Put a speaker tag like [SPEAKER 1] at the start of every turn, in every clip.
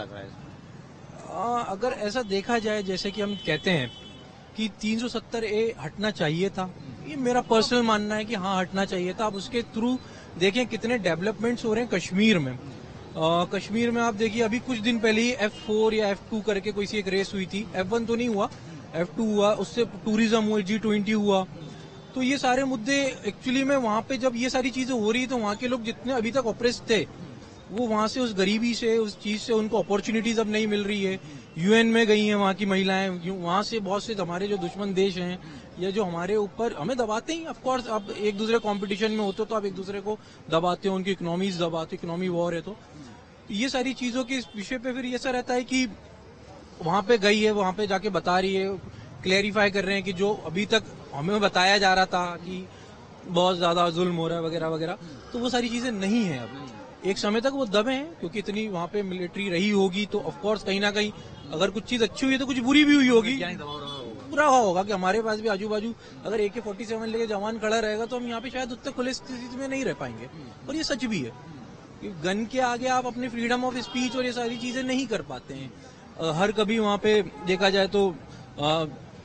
[SPEAKER 1] अगर ऐसा देखा जाए, जैसे कि हम कहते हैं कि 370A हटना चाहिए था, ये मेरा पर्सनल मानना है कि हाँ हटना चाहिए था। आप उसके थ्रू देखें कितने डेवलपमेंट्स हो रहे हैं कश्मीर में। कश्मीर में आप देखिए, अभी कुछ दिन पहले ही F4 या F2 करके कोई सी एक रेस हुई थी। F1 तो नहीं हुआ, F2 हुआ, उससे टूरिज्म हुआ, G20 हुआ। तो ये सारे मुद्दे एक्चुअली में वहां पे जब ये सारी चीजें हो रही, तो वहां के लोग जितने अभी तक ऑप्रेस थे, वो वहां से उस गरीबी से, उस चीज से उनको अपॉर्चुनिटीज अब नहीं मिल रही है। यूएन में गई हैं वहां की महिलाएं, वहां से बहुत से हमारे जो दुश्मन देश हैं या जो हमारे ऊपर हमें दबाते ही, ऑफकोर्स आप एक दूसरे कंपटीशन में होते हो तो आप एक दूसरे को दबाते हो, उनकी इकोनॉमीज दबाते हो, इकोनॉमी वॉर है। तो ये सारी चीजों के विषय पे फिर ऐसा रहता है कि वहां पे गई है, वहां पे जाके बता रही है, क्लेरिफाई कर रहे हैं कि जो अभी तक हमें बताया जा रहा था कि बहुत ज्यादा जुल्म हो रहा है वगैरह वगैरह, तो वो सारी चीजें नहीं है। अब एक समय तक वो दबे हैं क्योंकि इतनी वहां पे मिलिट्री रही होगी, तो ऑफकोर्स कहीं ना कहीं अगर कुछ चीज अच्छी हुई है तो कुछ बुरी भी हुई होगी, बुरा होगा कि हमारे पास भी आजू बाजू अगर AK-47 लेके जवान खड़ा रहेगा तो हम यहाँ पे शायद उतने खुले स्थिति में नहीं रह पाएंगे। और ये सच भी है कि गन के आगे आप अपने फ्रीडम ऑफ स्पीच और ये सारी चीजें नहीं कर पाते हैं। हर कभी वहां पे देखा जाए तो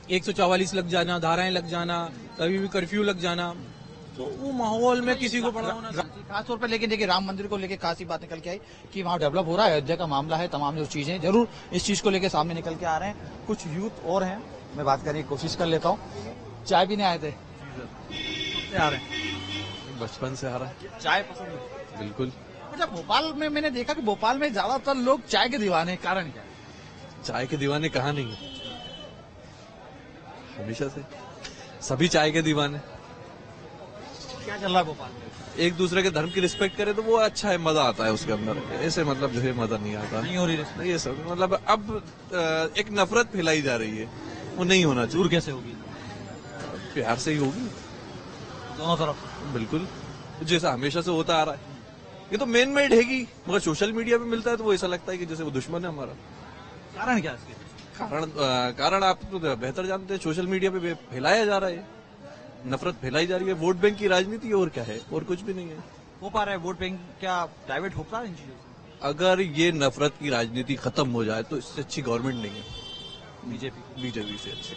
[SPEAKER 1] 144 लग जाना, धाराएं लग जाना, कभी भी कर्फ्यू लग जाना, तो वो माहौल में किसी को पड़ा होना।
[SPEAKER 2] खास तौर पर लेकिन देखिए, राम मंदिर को लेकर खासी बात निकल के आई कि वहाँ डेवलप हो रहा है, अयोध्या का मामला है, तमाम जो चीजें जरूर इस चीज को लेकर सामने निकल के आ रहे हैं। कुछ यूथ और हैं, मैं बात करने की कोशिश कर लेता हूँ। चाय पीने आए थे? आ रहे हैं,
[SPEAKER 3] बचपन से आ रहा है।
[SPEAKER 2] चाय पसंद है?
[SPEAKER 3] बिल्कुल।
[SPEAKER 2] अच्छा, भोपाल में मैंने देखा कि भोपाल में ज्यादातर लोग चाय के दीवाने हैं, कारण क्या है?
[SPEAKER 3] चाय के दीवाने कहाँ नहीं है, हमेशा से सभी चाय के दीवाने।
[SPEAKER 2] क्या चल रहा है भोपाल में?
[SPEAKER 3] एक दूसरे के धर्म की रिस्पेक्ट करे तो वो अच्छा है, मजा आता है उसके अंदर। ऐसे मतलब जो है मजा नहीं आता।
[SPEAKER 2] नहीं हो रही
[SPEAKER 3] नहीं, ये सब मतलब अब एक नफरत फैलाई जा रही है, वो नहीं होना चाहिए।
[SPEAKER 2] दूर कैसे होगी?
[SPEAKER 3] प्यार से ही होगी,
[SPEAKER 2] दोनों तरफ।
[SPEAKER 3] बिल्कुल, जैसा हमेशा से होता आ रहा है। ये तो मैन मेड है कि मगर सोशल मीडिया पे मिलता है तो वो ऐसा लगता है कि जैसे वो दुश्मन है हमारा।
[SPEAKER 2] कारण क्या है इसके?
[SPEAKER 3] कारण आप तो बेहतर जानते हैं, सोशल मीडिया पे फैलाया जा रहा है, नफरत फैलाई जा रही है, वोट बैंक की राजनीति, और क्या है, और कुछ भी नहीं है।
[SPEAKER 2] हो पा रहा है वोट बैंक क्या प्राइवेट हो पा रहा है इन चीजों से?
[SPEAKER 3] अगर ये नफरत की राजनीति खत्म हो जाए तो इससे अच्छी गवर्नमेंट नहीं है बीजेपी से अच्छी,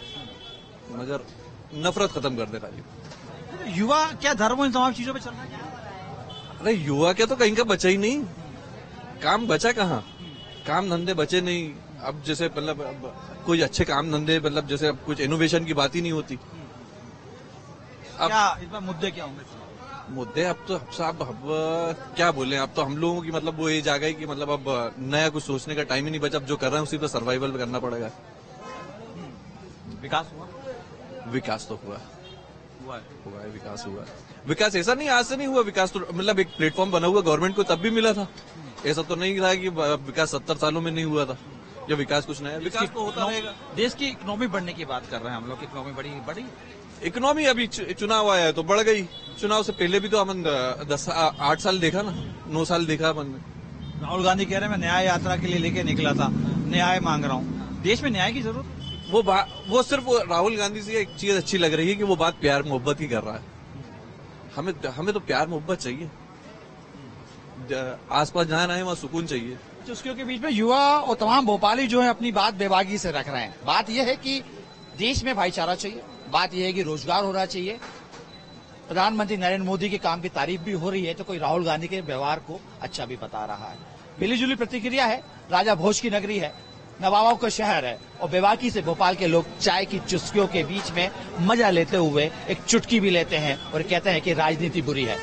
[SPEAKER 3] मगर नफरत खत्म कर दे खाली।
[SPEAKER 2] युवा क्या धर्म इन तमाम चीजों पे चल रहा है?
[SPEAKER 3] अरे युवा क्या तो कहीं का बचा ही नहीं, काम बचा कहाँ, काम धंधे बचे नहीं। अब जैसे मतलब कोई अच्छे काम धंधे, मतलब जैसे अब कुछ इनोवेशन की बात ही नहीं होती। अब
[SPEAKER 2] क्या इस बार मुद्दे क्या होंगे?
[SPEAKER 3] मुद्दे अब तो साहब, अब क्या बोले, अब तो हम लोगों की मतलब वो एज आ गई कि मतलब अब नया कुछ सोचने का टाइम ही नहीं बचा। अब जो कर रहे हैं उसी पर सर्वाइवल करना पड़ेगा।
[SPEAKER 2] विकास हुआ?
[SPEAKER 3] विकास तो हुआ है, विकास हुआ। विकास ऐसा नहीं आज से नहीं हुआ, विकास तो मतलब एक प्लेटफॉर्म बना हुआ गवर्नमेंट को तब भी मिला था। ऐसा तो नहीं था कि विकास 70 सालों में नहीं हुआ था। जब विकास कुछ नया, विकास तो होता रहेगा।
[SPEAKER 2] देश की इकोनॉमी बढ़ने की बात कर रहे हैं हम लोग, इकोनॉमी बढ़ी।
[SPEAKER 3] इकोनॉमी अभी चुनाव आया है तो बढ़ गई, चुनाव से पहले भी तो हमन 8 साल देखा ना, 9 साल देखा अपन।
[SPEAKER 2] राहुल गांधी कह रहे हैं मैं न्याय यात्रा के लिए लेके निकला था, न्याय मांग रहा हूँ। देश में न्याय की जरूरत?
[SPEAKER 3] वो सिर्फ राहुल गांधी से एक चीज अच्छी लग रही है कि वो बात प्यार मोहब्बत की कर रहा है। हमें तो प्यार मोहब्बत चाहिए, आसपास जहाँ रहे वहाँ सुकून चाहिए।
[SPEAKER 2] चुस्कियों के बीच में युवा और तमाम भोपाली जो है अपनी बात बेबागी से रख रहे हैं। बात यह है कि देश में भाईचारा चाहिए, बात यह है कि रोजगार होना चाहिए। प्रधानमंत्री नरेंद्र मोदी के काम की तारीफ भी हो रही है तो कोई राहुल गांधी के व्यवहार को अच्छा भी बता रहा है। मिलीजुली प्रतिक्रिया है। राजा भोज की नगरी है, नवाबों का शहर है, और बेबाकी से भोपाल के लोग चाय की चुस्कियों के बीच में मजा लेते हुए एक चुटकी भी लेते हैं और कहते हैं कि राजनीति बुरी है।